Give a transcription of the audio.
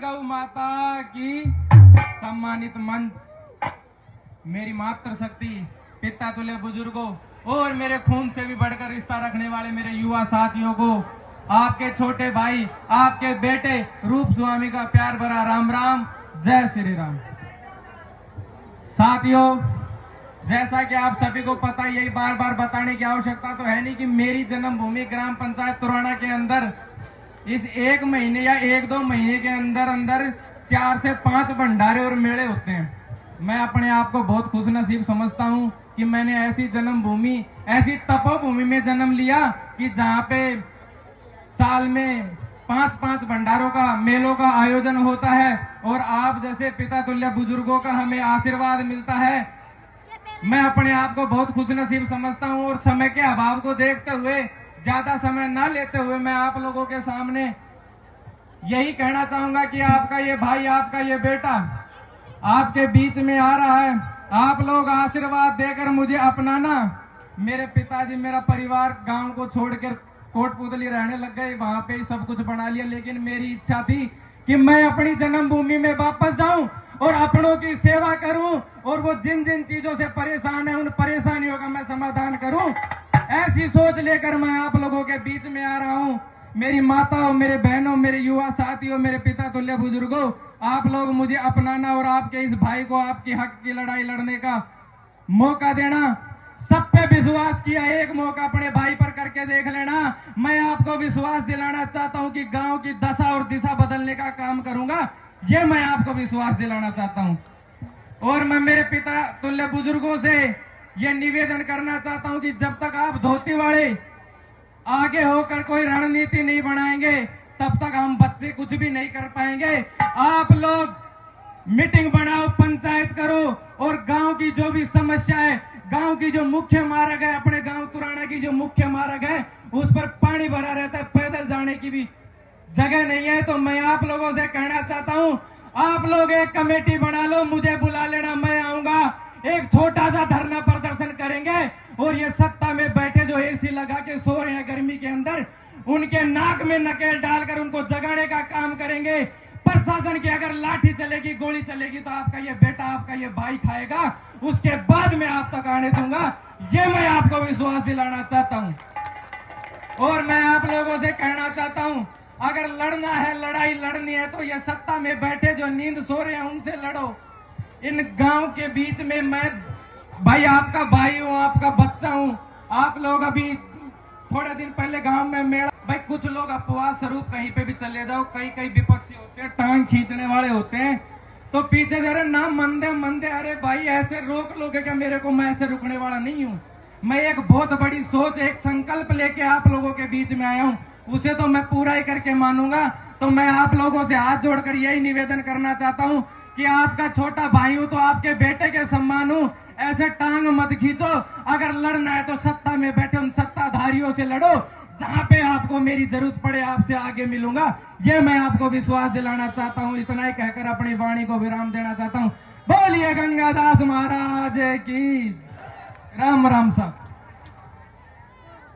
गौ माता की। सम्मानित मंच, मेरी मातृशक्ति, पिता तुल्य बुजुर्गों और मेरे खून से भी बढ़कर रिश्ता रखने वाले मेरे युवा साथियों को, आपके छोटे भाई, आपके बेटे रूप स्वामी का प्यार भरा राम राम, जय श्री राम। साथियों, जैसा कि आप सभी को पता, यही बार बार बताने की आवश्यकता तो है नहीं कि मेरी जन्मभूमि ग्राम पंचायत तुराना के अंदर इस 1 महीने या 1-2 महीने के अंदर अंदर 4 से 5 भंडारे और मेले होते हैं। मैं अपने आप को बहुत खुशनसीब समझता हूं कि मैंने ऐसी जन्मभूमि, ऐसी तपोभूमि में जन्म लिया कि जहां पे साल में 5-5 भंडारों का, मेलों का आयोजन होता है और आप जैसे पिता तुल्य बुजुर्गों का हमें आशीर्वाद मिलता है। मैं अपने आप को बहुत खुशनसीब समझता हूं और समय के अभाव को देखते हुए, ज्यादा समय ना लेते हुए, मैं आप लोगों के सामने यही कहना चाहूंगा कि आपका ये भाई, आपका ये बेटा आपके बीच में आ रहा है। आप लोग आशीर्वाद देकर मुझे अपनाना। मेरे पिताजी, मेरा परिवार गांव को छोड़कर कोटपुतली रहने लग गए, वहां पे ही सब कुछ बना लिया, लेकिन मेरी इच्छा थी कि मैं अपनी जन्मभूमि में वापस जाऊं और अपनों की सेवा करूं और वो जिन जिन चीजों से परेशान है उन परेशानियों का मैं समाधान करूं। ऐसी सोच लेकर मैं आप लोगों के बीच में आ रहा हूं। मेरी माताओं, मेरे बहनों, मेरे युवा साथियों, मेरे पिता तुल्य बुजुर्गों, आप लोग मुझे अपनाना और आपके इस भाई को आपके हक की लड़ाई लड़ने का मौका देना। सब पे विश्वास किया, एक मौका अपने भाई पर करके देख लेना। मैं आपको विश्वास दिलाना चाहता हूं कि गांव की दशा और दिशा बदलने का काम करूंगा, ये मैं आपको विश्वास दिलाना चाहता हूं। और मैं मेरे पिता तुल्य बुजुर्गों से ये निवेदन करना चाहता हूं कि जब तक आप धोती वाले आगे होकर कोई रणनीति नहीं बनाएंगे, तब तक हम बच्चे कुछ भी नहीं कर पाएंगे। आप लोग मीटिंग बनाओ, पंचायत करो और गांव की जो भी समस्या है, गांव की जो मुख्य मार्ग है, अपने गांव तुराना की जो मुख्य मार्ग है, उस पर पानी भरा रहता है, पैदल जाने की भी जगह नहीं है। तो मैं आप लोगों से कहना चाहता हूं, आप लोग एक कमेटी बना लो, मुझे बुला लेना, मैं आऊंगा, एक छोटा सा धरना प्रदर्शन करेंगे और ये सत्ता में बैठे जो एसी लगा के सो रहे हैं गर्मी के अंदर, उनके नाक में नकेल डालकर उनको जगाने का काम करेंगे। प्रशासन की अगर लाठी चलेगी, गोली चलेगी, तो आपका ये बेटा, आपका ये भाई खाएगा, उसके बाद मैं आप तक आने दूंगा। ये मैं आपको विश्वास दिलाना चाहता हूं। और मैं आप लोगों से कहना चाहता हूं, अगर लड़ना है, लड़ाई लड़नी है, तो ये सत्ता में बैठे जो नींद सो रहे हैं उनसे लड़ो। इन गांव के बीच में मैं भाई आपका भाई हूं, आपका बच्चा हूं। आप लोग अभी थोड़े दिन पहले गांव में मेला, भाई कुछ लोग अपवाद स्वरूप कहीं पे भी चले जाओ, कई विपक्षी होते हैं, टांग खींचने वाले होते हैं, तो पीछे जरा ना मंदे मंदे, अरे भाई ऐसे रोक लोगे क्या मेरे को? मैं ऐसे रुकने वाला नहीं हूं। मैं एक बहुत बड़ी सोच, एक संकल्प लेके आप लोगों के बीच में आया हूं, उसे तो मैं पूरा ही करके मानूंगा। तो मैं आप लोगों से हाथ जोड़कर यही निवेदन करना चाहता हूं कि आपका छोटा भाई हूं तो आपके बेटे के सम्मान हूं, ऐसे टांग मत खींचो। अगर लड़ना है तो सत्ता में बैठे उन सत्ताधारियों से लड़ो, जहां पे आपको मेरी जरूरत पड़े आपसे आगे मिलूंगा, ये मैं आपको विश्वास दिलाना चाहता हूं। इतना ही कहकर अपनी वाणी को विराम देना चाहता हूं। बोलिए गंगादास महाराज की। राम राम साहब।